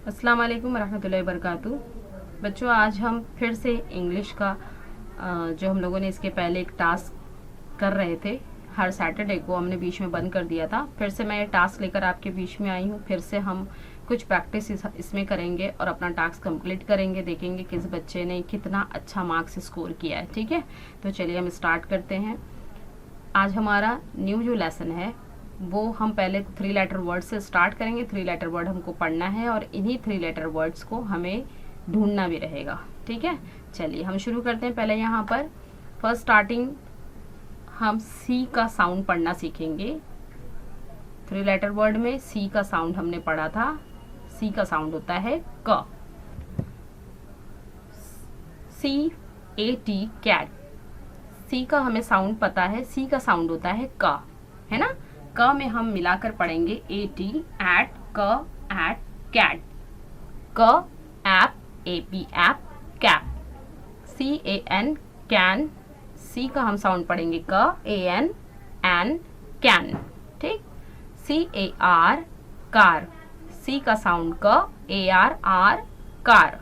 अस्सलाम वालेकुम रहमतुल्लाहि वबरकातुहू। बच्चों, आज हम फिर से इंग्लिश का जो हम लोगों ने इसके पहले एक टास्क कर रहे थे, हर सैटरडे को हमने बीच में बंद कर दिया था। फिर से मैं ये टास्क लेकर आपके बीच में आई हूँ। फिर से हम कुछ प्रैक्टिस इसमें करेंगे और अपना टास्क कंप्लीट करेंगे। देखेंगे किस बच्चे ने कितना अच्छा मार्क्स स्कोर किया है। ठीक है, तो चलिए हम स्टार्ट करते हैं। आज हमारा न्यू जो लेसन है वो हम पहले 3 लेटर वर्ड से स्टार्ट करेंगे। 3 लेटर वर्ड हमको पढ़ना है और इन्हीं 3 लेटर वर्ड्स को हमें ढूंढना भी रहेगा। ठीक है, चलिए हम शुरू करते हैं। पहले यहाँ पर फर्स्ट स्टार्टिंग हम सी का साउंड पढ़ना सीखेंगे। 3 लेटर वर्ड में सी का साउंड हमने पढ़ा था। सी का साउंड होता है क। CAT cat. सी का हमें साउंड पता है, सी का साउंड होता है क, है ना। क में हम मिलाकर पढ़ेंगे AT एट, क एट, कैट। क app, AP app, cap. CAN can. C का हम साउंड पढ़ेंगे क, AN एन, कैन। ठीक। CAR car. सी का साउंड क, AR car.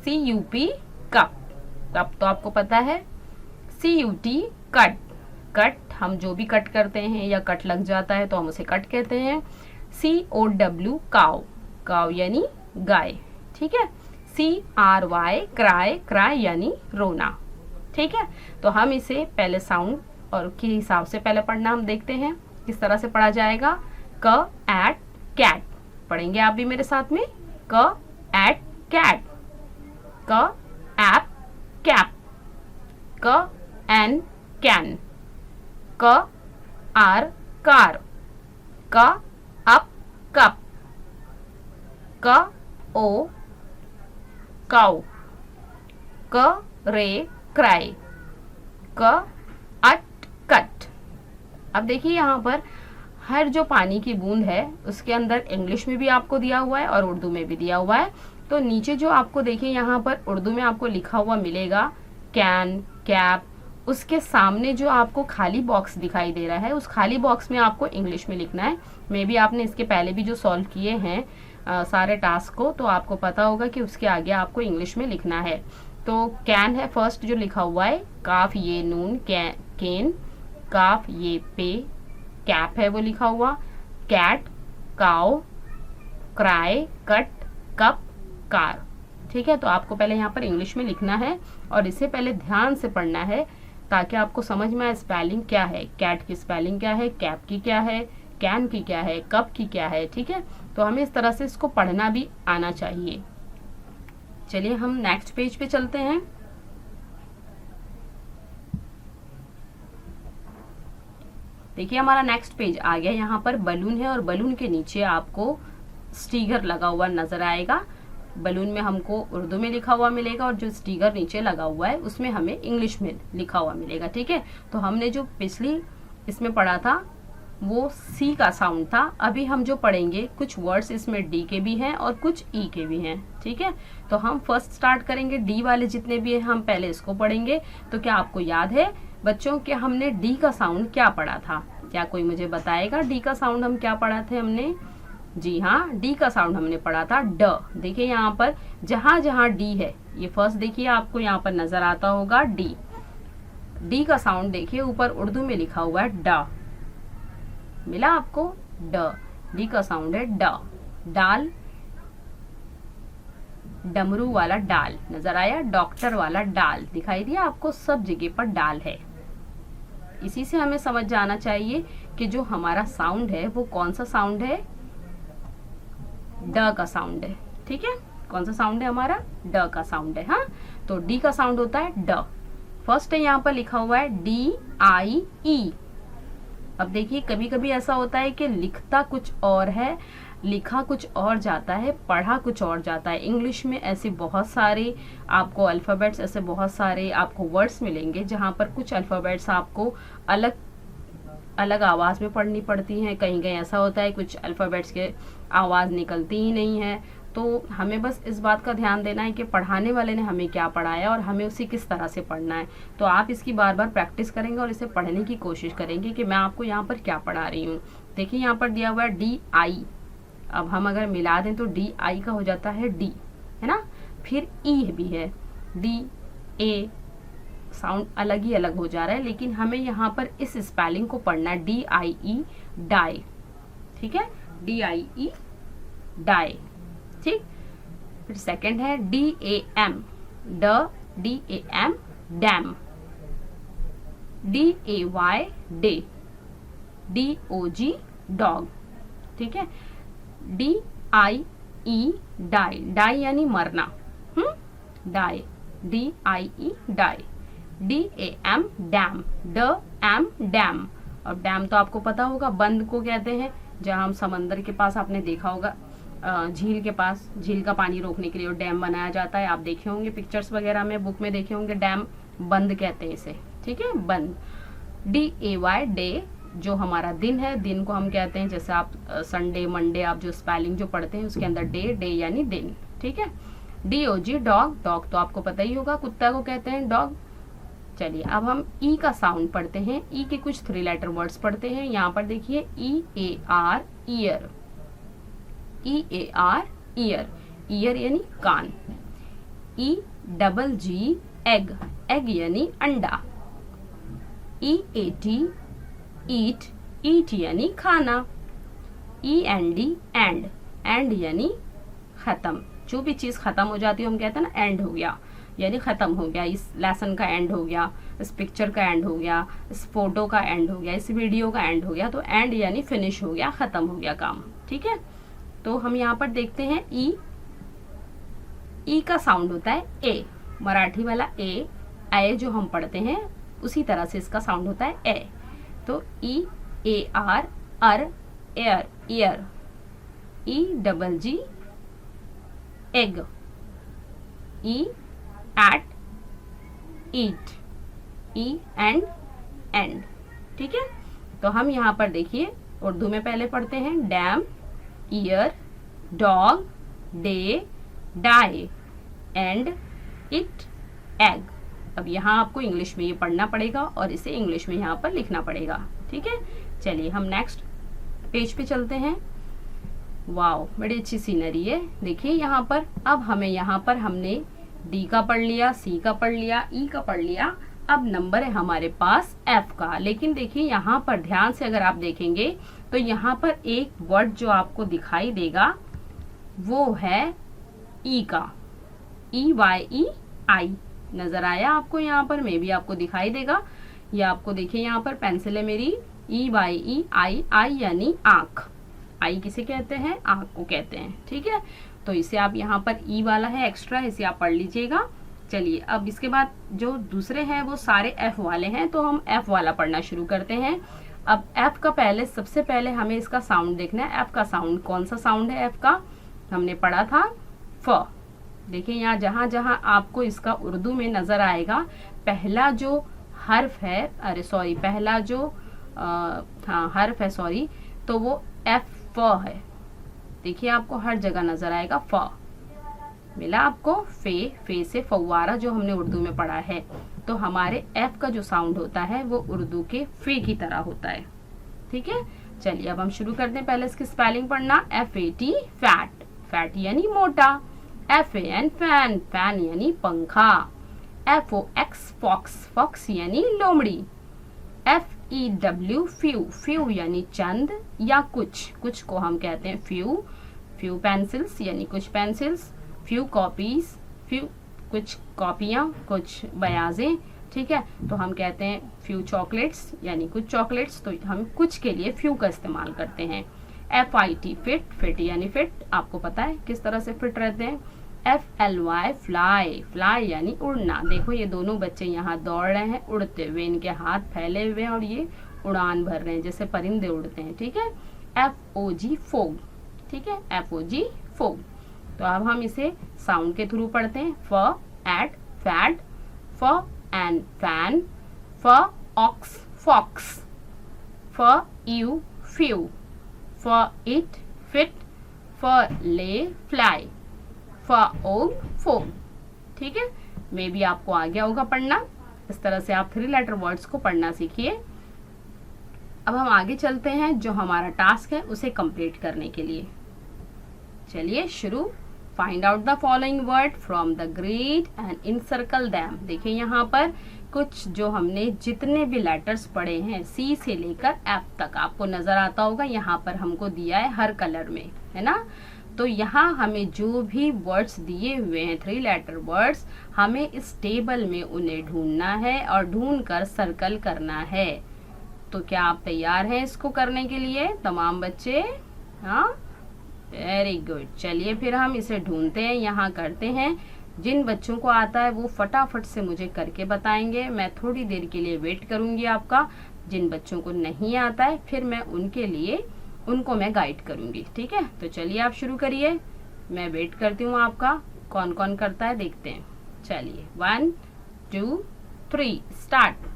CUP cup. Cup तो आपको पता है। CUT cut. कट हम जो भी कट करते हैं या कट लग जाता है तो हम उसे कट कहते हैं। COW काव। काव यानी गाय। ठीक है। CRY cry. क्राई यानी रोना। ठीक है, तो हम इसे पहले साउंड और के हिसाब से पहले पढ़ना हम देखते हैं किस तरह से पढ़ा जाएगा। क एट कैट। पढ़ेंगे आप भी मेरे साथ में। क एट कैट। क ऐप कैप। क एन कैन। क आर कार। क अप कप। क ओ काउ। क रे क्राई। क अट कट। अब देखिए यहाँ पर हर जो पानी की बूंद है उसके अंदर इंग्लिश में भी आपको दिया हुआ है और उर्दू में भी दिया हुआ है। तो नीचे जो आपको देखिए यहाँ पर उर्दू में आपको लिखा हुआ मिलेगा कैन, कैप। उसके सामने जो आपको खाली बॉक्स दिखाई दे रहा है उस खाली बॉक्स में आपको इंग्लिश में लिखना है। मे बी आपने इसके पहले भी जो सॉल्व किए हैं सारे टास्क को, तो आपको पता होगा कि उसके आगे आपको इंग्लिश में लिखना है। तो कैन है फर्स्ट जो लिखा हुआ है, काफ ये नून केन, काफ ये पे, कैप है वो लिखा हुआ, cat, cow, cry, cut, cup, car. ठीक है, तो आपको पहले यहाँ पर इंग्लिश में लिखना है और इसे पहले ध्यान से पढ़ना है ताकि आपको समझ में आए स्पेलिंग क्या है, कैट की स्पेलिंग क्या है, कैप की क्या है, कैन की क्या है, कप की क्या है। ठीक है, तो हमें इस तरह से इसको पढ़ना भी आना चाहिए। चलिए हम नेक्स्ट पेज पे चलते हैं। देखिए हमारा नेक्स्ट पेज आ गया। यहाँ पर बलून है और बलून के नीचे आपको स्टिकर लगा हुआ नजर आएगा। बलून में हमको उर्दू में लिखा हुआ मिलेगा और जो स्टिकर नीचे लगा हुआ है उसमें हमें इंग्लिश में लिखा हुआ मिलेगा। ठीक है, तो हमने जो पिछली इसमें पढ़ा था वो सी का साउंड था। अभी हम जो पढ़ेंगे कुछ वर्ड्स इसमें डी के भी हैं और कुछ ई के भी हैं। ठीक है, तो हम फर्स्ट स्टार्ट करेंगे डी वाले जितने भी हैं हम पहले इसको पढ़ेंगे। तो क्या आपको याद है बच्चों कि हमने डी का साउंड क्या पढ़ा था? क्या कोई मुझे बताएगा डी का साउंड हम क्या पढ़ा थे हमने? जी हाँ, डी का साउंड हमने पढ़ा था ड। देखिए यहाँ पर जहां जहां डी है, ये फर्स्ट देखिए आपको यहाँ पर नजर आता होगा डी। डी का साउंड देखिए ऊपर उर्दू में लिखा हुआ है ड। मिला आपको? ड। डी का साउंड है ड। डाल, डमरू वाला डाल नजर आया, डॉक्टर वाला डाल दिखाई दिया आपको, सब जगह पर डाल है। इसी से हमें समझ जाना चाहिए कि जो हमारा साउंड है वो कौन सा साउंड है? ड का साउंड है। ठीक है, कौन सा साउंड है हमारा? ड का साउंड है। हाँ, तो डी का साउंड होता है ड। फर्स्ट है यहाँ पर लिखा हुआ है DIE। अब देखिए कभी कभी ऐसा होता है कि लिखता कुछ और है, लिखा कुछ और जाता है, पढ़ा कुछ और जाता है। इंग्लिश में ऐसे बहुत सारे आपको अल्फ़ाबेट्स, ऐसे बहुत सारे आपको वर्ड्स मिलेंगे जहाँ पर कुछ अल्फ़ाबेट्स आपको अलग अलग आवाज़ में पढ़नी पड़ती हैं। कहीं कहीं ऐसा होता है कुछ अल्फ़ाबेट्स के आवाज़ निकलती ही नहीं है। तो हमें बस इस बात का ध्यान देना है कि पढ़ाने वाले ने हमें क्या पढ़ाया और हमें उसे किस तरह से पढ़ना है। तो आप इसकी बार बार प्रैक्टिस करेंगे और इसे पढ़ने की कोशिश करेंगे कि मैं आपको यहाँ पर क्या पढ़ा रही हूँ। देखिए यहाँ पर दिया हुआ है DI। अब हम अगर मिला दें तो डी आई का हो जाता है डी, है ना। फिर ई भी है, डी ए, साउंड अलग ही अलग हो जा रहा है, लेकिन हमें यहाँ पर इस स्पेलिंग को पढ़ना है, डी आई ई डाई, ठीक है, डी आई ई डाई, ठीक। फिर सेकंड है D A M, D A M dam, D A Y day, D O G dog, ठीक है। D I E die, die यानी मरना, die, D I E die, D A M dam, D M dam. और dam तो आपको पता होगा, बंद को कहते हैं, जहां हम समंदर के पास आपने देखा होगा, झील के पास झील का पानी रोकने के लिए डैम बनाया जाता है, आप देखे होंगे पिक्चर्स वगैरह में, बुक में देखे होंगे, डैम, बंद कहते हैं इसे, ठीक है, बंद। डी ए वाई डे, जो हमारा दिन है, दिन को हम कहते हैं, जैसे आप संडे मंडे आप जो स्पेलिंग जो पढ़ते हैं उसके अंदर डे, डे यानी दिन, ठीक है। D O G dog, dog तो आपको पता ही होगा, कुत्ता को कहते हैं डॉग। चलिए अब हम ई का साउंड पढ़ते हैं, ई के कुछ 3 लेटर वर्ड्स पढ़ते हैं। यहाँ पर देखिए E A R ear, E A R ear, ear यानी कान। E double G egg, egg यानी अंडा। E A T eat, eat यानी खाना। E N D end, end यानी खत्म, जो भी चीज खत्म हो जाती है हम कहते हैं ना एंड हो गया, यानी खत्म हो गया, इस लेसन का एंड हो गया, इस पिक्चर का एंड हो गया, इस फोटो का एंड हो गया, इस वीडियो का एंड हो गया, तो एंड यानी फिनिश हो गया, खत्म हो गया काम, ठीक है। तो हम यहाँ पर देखते हैं ई का साउंड होता है ए, मराठी वाला ए जो हम पढ़ते हैं उसी तरह से इसका साउंड होता है ए। तो E A R ar, air, ear. E double G egg, E at eat, E end end, ठीक है। तो हम यहाँ पर देखिए उर्दू में पहले पढ़ते हैं, dam, year, dog, day, die, end, it, egg. अब यहाँ आपको इंग्लिश में ये पढ़ना पड़ेगा और इसे इंग्लिश में यहाँ पर लिखना पड़ेगा, ठीक है। चलिए हम नेक्स्ट पेज पे चलते हैं। वाओ, बड़ी अच्छी सीनरी है, देखिए यहाँ पर। अब हमें यहाँ पर हमने डी का पढ़ लिया, सी का पढ़ लिया, ई का पढ़ लिया, अब नंबर है हमारे पास एफ का। लेकिन देखिए यहाँ पर ध्यान से अगर आप देखेंगे तो यहाँ पर एक वर्ड जो आपको दिखाई देगा वो है ई का, ई वाई ई आई, नजर आया आपको यहाँ पर, में भी आपको दिखाई देगा। ये आपको देखिए यहाँ पर पेंसिल है मेरी, ई वाई ई आई, आई यानी आंख, आई किसे कहते हैं, आंख को कहते हैं, ठीक है। तो इसे आप यहाँ पर ई वाला है एक्स्ट्रा, इसे आप पढ़ लीजिएगा। चलिए अब इसके बाद जो दूसरे हैं वो सारे एफ वाले हैं, तो हम एफ वाला पढ़ना शुरू करते हैं। अब एफ का पहले, सबसे पहले हमें इसका साउंड देखना है। एफ का साउंड कौन सा साउंड है एफ का, हमने पढ़ा था फ। देखिए यहाँ जहां जहां आपको इसका उर्दू में नजर आएगा, पहला जो हर्फ है, अरे सॉरी, पहला जो हर्फ है, सॉरी, तो वो एफ फ है। देखिए आपको हर जगह नजर आएगा फ, मिला आपको, फे से फव्वारा जो हमने उर्दू में पढ़ा है। तो हमारे एफ का जो साउंड होता है वो उर्दू के फे की तरह होता है, ठीक है। चलिए अब हम शुरू करते हैं, पहले इसकी स्पेलिंग पढ़ना। F A T fat, fat यानी मोटा। F A N fan, fan यानी पंखा। F O X fox, fox यानी लोमड़ी। F E W few, few यानी चंद या कुछ, कुछ को हम कहते हैं फ्यू। फ्यू पेंसिल्स यानी कुछ पेंसिल्स। फ्यू कॉपीज, फ्यू कुछ कॉपियां, कुछ बयाजें, ठीक है। तो हम कहते हैं फ्यू चॉकलेट्स यानी कुछ चॉकलेट्स, तो हम कुछ के लिए फ्यू का इस्तेमाल करते हैं। F I T fit, fit यानी फिट, आपको पता है किस तरह से फिट रहते हैं। F L Y fly, fly यानी उड़ना। देखो ये दोनों बच्चे यहाँ दौड़ रहे हैं उड़ते हुए, इनके हाथ फैले हुए हैं और ये उड़ान भर रहे हैं जैसे परिंदे उड़ते हैं, ठीक है। एफ ओ जी फोग, ठीक है, एफ ओ जी फोग। तो अब हम इसे साउंड के थ्रू पढ़ते हैं। फ एट फैट, फ एन फैन, फ ऑक्स फॉक्स, फ यू फ्यू, फ इट फिट, फ ले फ्लाई, फ ओग फोग, ठीक है। मे भी आपको आ गया होगा पढ़ना। इस तरह से आप 3 लेटर वर्ड्स को पढ़ना सीखिए। अब हम आगे चलते हैं, जो हमारा टास्क है उसे कंप्लीट करने के लिए। चलिए शुरू। Find out the following word from the grid and encircle them. देखिए यहाँ पर कुछ जो हमने जितने भी लेटर्स पढ़े हैं सी से लेकर एफ तक आपको नजर आता होगा, यहाँ पर हमको दिया है हर कलर में, है ना। तो यहाँ हमें जो भी वर्ड्स दिए हुए हैं 3 लेटर वर्ड्स, हमें इस टेबल में उन्हें ढूंढना है और ढूंढकर सर्कल करना है। तो क्या आप तैयार हैं इसको करने के लिए तमाम बच्चे? हाँ, वेरी गुड। चलिए फिर हम इसे ढूंढते हैं, यहाँ करते हैं। जिन बच्चों को आता है वो फटाफट से मुझे करके बताएंगे, मैं थोड़ी देर के लिए वेट करूंगी आपका। जिन बच्चों को नहीं आता है फिर मैं उनके लिए उनको मैं गाइड करूंगी, ठीक है। तो चलिए आप शुरू करिए, मैं वेट करती हूँ आपका। कौन कौन करता है देखते हैं। चलिए 1 2 3 स्टार्ट।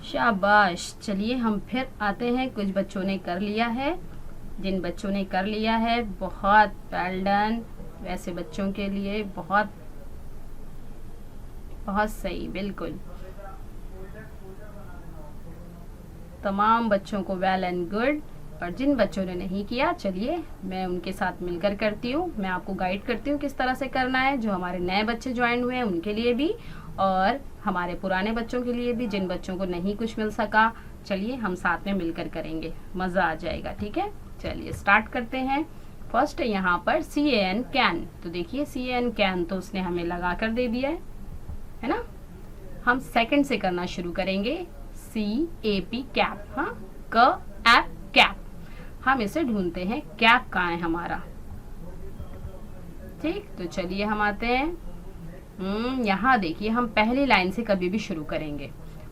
शाबाश। चलिए हम फिर आते हैं, कुछ बच्चों ने कर लिया है। जिन बच्चों ने कर लिया है बहुत वेल डन, वैसे बच्चों के लिए बहुत बहुत सही, बिल्कुल तमाम बच्चों को वेल एंड गुड। और जिन बच्चों ने नहीं किया, चलिए मैं उनके साथ मिलकर करती हूँ, मैं आपको गाइड करती हूँ किस तरह से करना है। जो हमारे नए बच्चे ज्वाइन हुए हैं उनके लिए भी और हमारे पुराने बच्चों के लिए भी, जिन बच्चों को नहीं कुछ मिल सका। चलिए हम साथ में मिलकर करेंगे, मज़ा आ जाएगा, ठीक है। चलिए स्टार्ट करते हैं। फर्स्ट यहाँ पर CAN कैन। तो देखिए CAN कैन तो उसने हमें लगा कर दे दिया है ना। हम सेकंड से करना शुरू करेंगे। CAP cap. हाँ, क ऐप कैप। हम इसे ढूंढते हैं, कैप कहाँ है हमारा, ठीक। तो चलिए हम आते हैं। यहाँ देखिए हम पहली लाइन से कभी भी शुरू करेंगे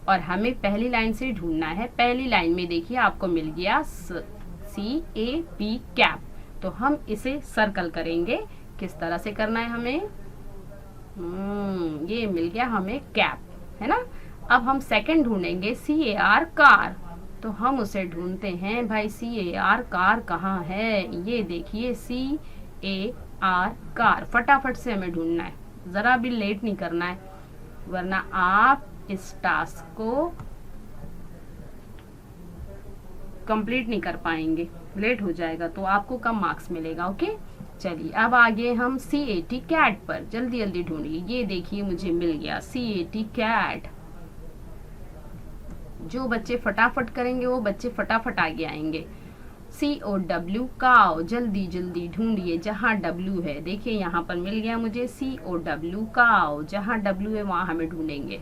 और हमें पहली लाइन से ढूंढना है। पहली लाइन में देखिए आपको मिल गया CAP कैप। तो हम इसे सर्कल करेंगे। किस तरह से करना है हमें? ये मिल गया हमें कैप, है ना। अब हम सेकंड ढूंढेंगे CAR कार। तो हम उसे ढूंढते हैं भाई, CAR कार कहाँ है? ये देखिए CAR कार। फटाफट से हमें ढूंढना है, जरा भी लेट नहीं करना है, वरना आप इस टास्क को कंप्लीट नहीं कर पाएंगे, लेट हो जाएगा तो आपको कम मार्क्स मिलेगा। ओके, चलिए अब आगे हम CAT कैट पर जल्दी जल्दी ढूंढिए। ये देखिए मुझे मिल गया CAT कैट। जो बच्चे फटाफट करेंगे वो बच्चे फटाफट आगे आएंगे। COW काव। जल्दी जल्दी ढूंढिए जहाँ W है। देखिए यहाँ पर मिल गया मुझे COW काव। जहाँ W है वहाँ हमें ढूंढेंगे।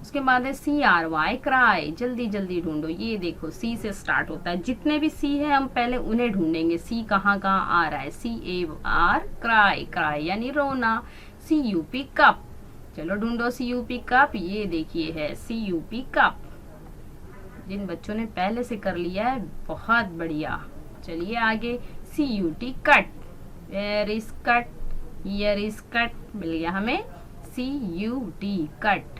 उसके बाद है CRY क्राई। जल्दी जल्दी ढूंढो। ये देखो C से स्टार्ट होता है, जितने भी C है हम पहले उन्हें ढूंढेंगे। C कहाँ कहाँ आ रहा है? CAR cry. क्राई यानी रोना। CUP cup. चलो ढूंढो CUP कप। ये देखिए है CUP कप। जिन बच्चों ने पहले से कर लिया है बहुत बढ़िया। चलिए आगे CUT cut. Where is cut? Here is cut. मिल गया हमें CUT कट।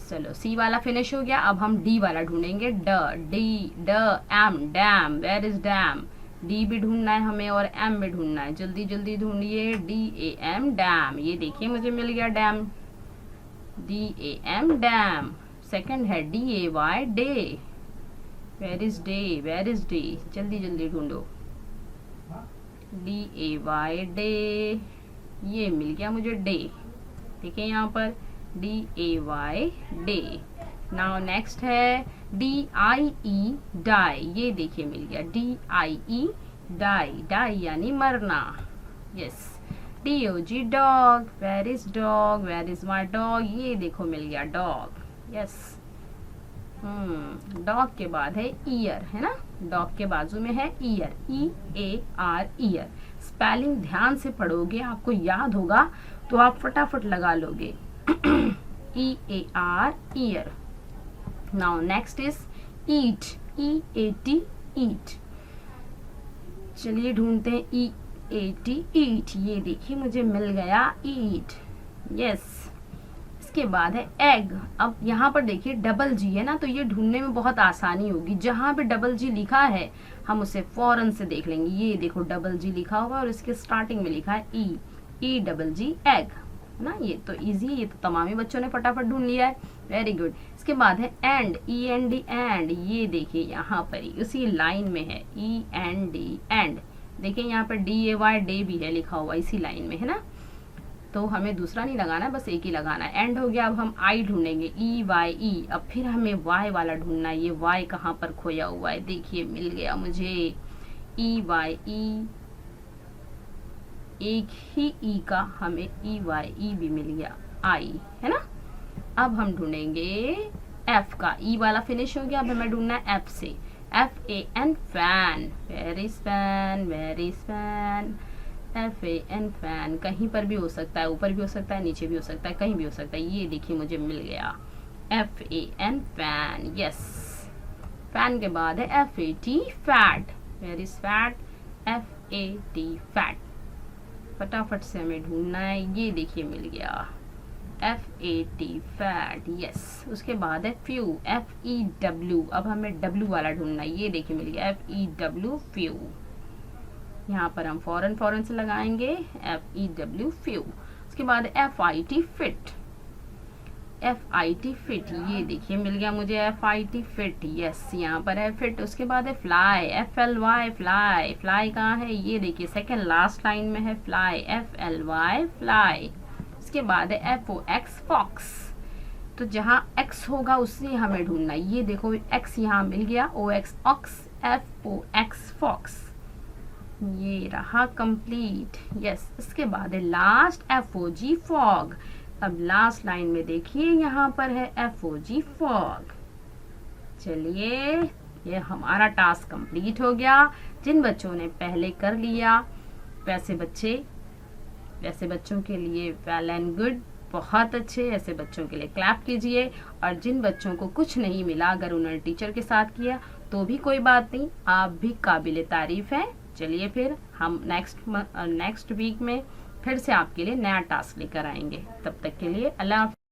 चलो C वाला फिनिश हो गया। अब हम D वाला ढूंढेंगे। Um dam. Where is dam? D भी ढूंढना है हमें और M भी ढूंढना है। जल्दी जल्दी ढूंढिए। DAM dam. ये देखिए मुझे मिल गया डैम। DAM dam. सेकंड है DAY day. Where is day? Where is day? जल्दी जल्दी ढूंढो। DAY day. ये मिल गया मुझे डे। देखिए यहाँ पर DAY डे। नाउ नेक्स्ट है DIE डाई। ये देखिए मिल गया DIE डाई। डाई यानी मरना। Yes. DOG dog. Where is dog? Where is my dog? ये देखो मिल गया डॉग। यस। डॉग के बाद है ईयर, है ना। डॉग के बाजू में है ईयर। EAR year. स्पेलिंग ध्यान से पढ़ोगे, आपको याद होगा तो आप फटाफट लगा लोगे। EAR year. Now next is eat. EAT ईट। चलिए ढूंढते हैं EAT ईट, ये देखिए मुझे मिल गया ईट, यस। इसके बाद है एग। अब यहाँ पर देखिए डबल जी है ना, तो ये ढूंढने में बहुत आसानी होगी। जहाँ भी डबल जी लिखा है हम उसे फौरन से देख लेंगे। ये देखो डबल जी लिखा हुआ है और इसके स्टार्टिंग में लिखा है ई डबल जी एग, है ना। ये तो इजी है, ये तो तमाम ही बच्चों ने फटाफट ढूंढ लिया है, वेरी गुड। इसके बाद है एंड, END एंड, ये देखिए यहाँ पर ही उसी लाइन में है END एंड। देखिए यहाँ पर DAY डे भी है लिखा हुआ इसी लाइन में, है ना। तो हमें दूसरा नहीं लगाना, बस एक ही लगाना है। एंड हो गया। अब हम आई ढूंढेंगे, EYE। अब फिर हमें वाई वाला ढूंढना है। ये वाई कहाँ पर खोया हुआ है, देखिए मिल गया मुझे EYE। एक ही ई का हमें EYE भी मिल गया, आई, है ना। अब हम ढूंढेंगे एफ का, ई वाला फिनिश हो गया। अब हमें ढूंढना है एफ से, FAN fan, very fan, very fan, FAN fan. कहीं पर भी हो सकता है, ऊपर भी हो सकता है, नीचे भी हो सकता है, कहीं भी हो सकता है। ये देखिए मुझे मिल गया FAN फैन, यस। फैन के बाद है FAT fat, where is fat, FAT fat. फटाफट से हमें ढूंढना है, ये देखिए मिल गया FAT फैट, यस। उसके बाद है फ्यू, FEW। अब हमें डब्ल्यू वाला ढूंढना है, ये देखिए मिल गया FEW फ्यू। यहाँ पर हम फौरन से लगाएंगे FEW फ्यू। उसके बाद FIT फिट, FIT फिट, ये देखिए मिल गया मुझे FIT फिट, यस। यहाँ पर है फिट। उसके बाद है फ्लाई, FLY फ्लाई। फ्लाई कहाँ है, ये देखिए सेकेंड लास्ट लाइन में है फ्लाई, FLY फ्लाई। उसके बाद है FOX फॉक्स। तो जहाँ X होगा उससे हमें ढूंढना है। ये देखो X यहाँ मिल गया, OX ऑक्स, FOX फॉक्स। ये रहा कंप्लीट, यस। इसके बाद है लास्ट FOG फॉग। अब लास्ट लाइन में देखिए यहाँ पर है FOG फॉग। चलिए ये हमारा टास्क कंप्लीट हो गया। जिन बच्चों ने पहले कर लिया वैसे बच्चों के लिए वेल एंड गुड, बहुत अच्छे। ऐसे बच्चों के लिए क्लैप कीजिए। और जिन बच्चों को कुछ नहीं मिला, अगर उन्होंने टीचर के साथ किया तो भी कोई बात नहीं, आप भी काबिले तारीफ हैं। चलिए फिर हम नेक्स्ट वीक में फिर से आपके लिए नया टास्क लेकर आएंगे। तब तक के लिए अल्लाह हाफ़िज़।